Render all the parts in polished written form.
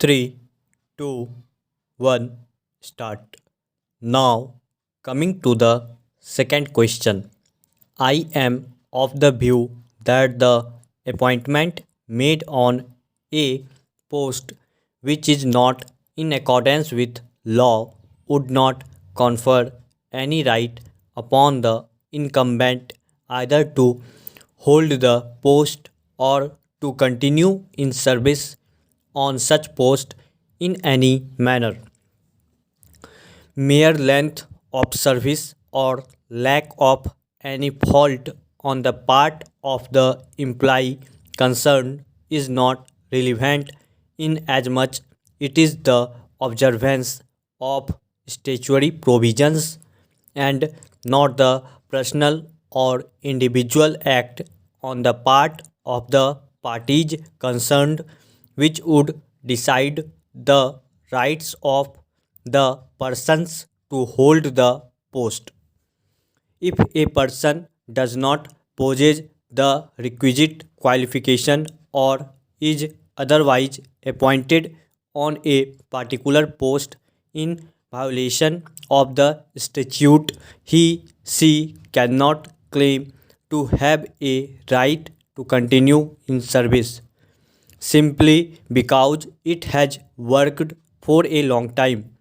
3, 2, 1, start. Now, coming to the second question, I am of the view that the appointment made on a post which is not in accordance with law would not confer any right upon the incumbent either to hold the post or to continue in service on such post in any manner. Mere length of service or lack of any fault on the part of the employee concerned is not relevant in as much it is the observance of statutory provisions and not the personal or individual act on the part of the parties concerned which would decide the rights of the persons to hold the post. If a person does not possess the requisite qualification or is otherwise appointed on a particular post in violation of the statute, she cannot claim to have a right to continue in service simply because it has worked for a long time.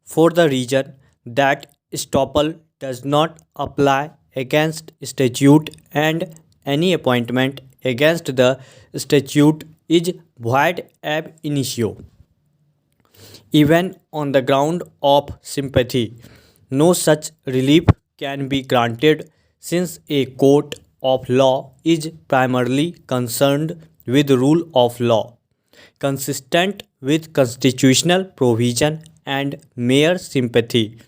For the reason that estoppel does not apply against statute and any appointment against the statute is void ab initio. Even on the ground of sympathy, no such relief can be granted since a court of law is primarily concerned with rule of law, consistent with constitutional provision and mere sympathy,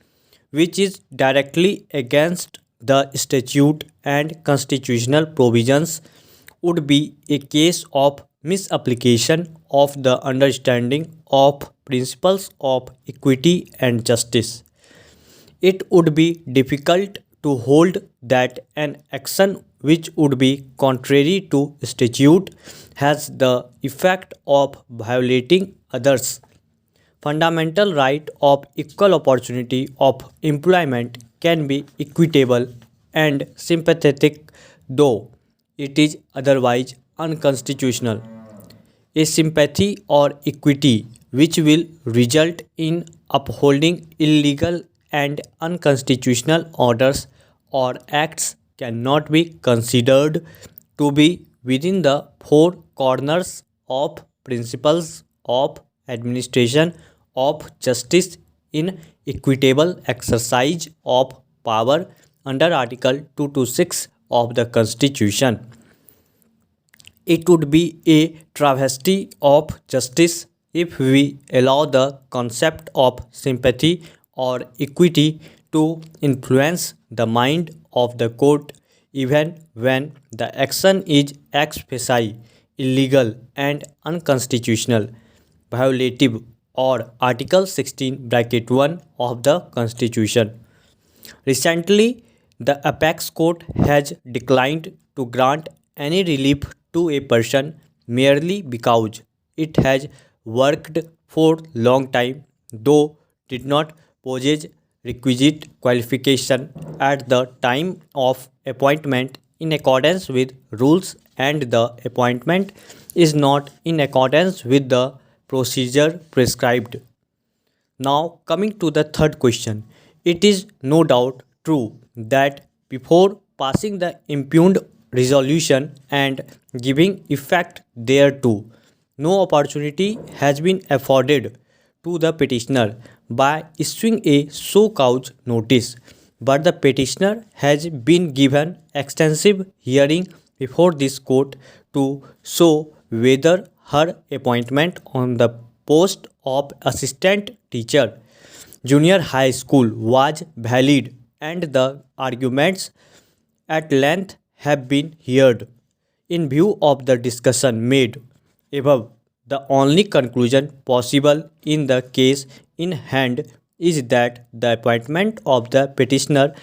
which is directly against the statute and constitutional provisions, would be a case of misapplication of the understanding of principles of equity and justice. It would be difficult to hold that an action which would be contrary to statute has the effect of violating others fundamental right of equal opportunity of employment can be equitable and sympathetic though it is otherwise unconstitutional. A sympathy or equity which will result in upholding illegal and unconstitutional orders or acts cannot be considered to be within the four corners of principles of administration of justice in equitable exercise of power under Article 226 of the Constitution. It would be a travesty of justice if we allow the concept of sympathy or equity to influence the mind of the court even when the action is ex facie illegal and unconstitutional, violative or Article 16 bracket 1 of the Constitution. Recently, the apex court has declined to grant any relief to a person merely because it has worked for long time though did not possess requisite qualification at the time of appointment in accordance with rules and the appointment is not in accordance with the procedure prescribed. Now, coming to the third question, it is no doubt true that before passing the impugned resolution and giving effect thereto, no opportunity has been afforded to the petitioner by issuing a so cause notice, but the petitioner has been given extensive hearing before this court to show whether her appointment on the post of assistant teacher junior high school was valid and the arguments at length have been heard. In view of the discussion made above, the only conclusion possible in the case in hand is that the appointment of the petitioner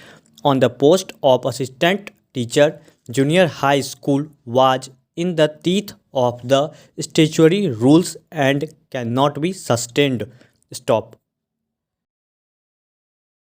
on the post of assistant teacher junior high school was in the teeth of the statutory rules and cannot be sustained. Stop.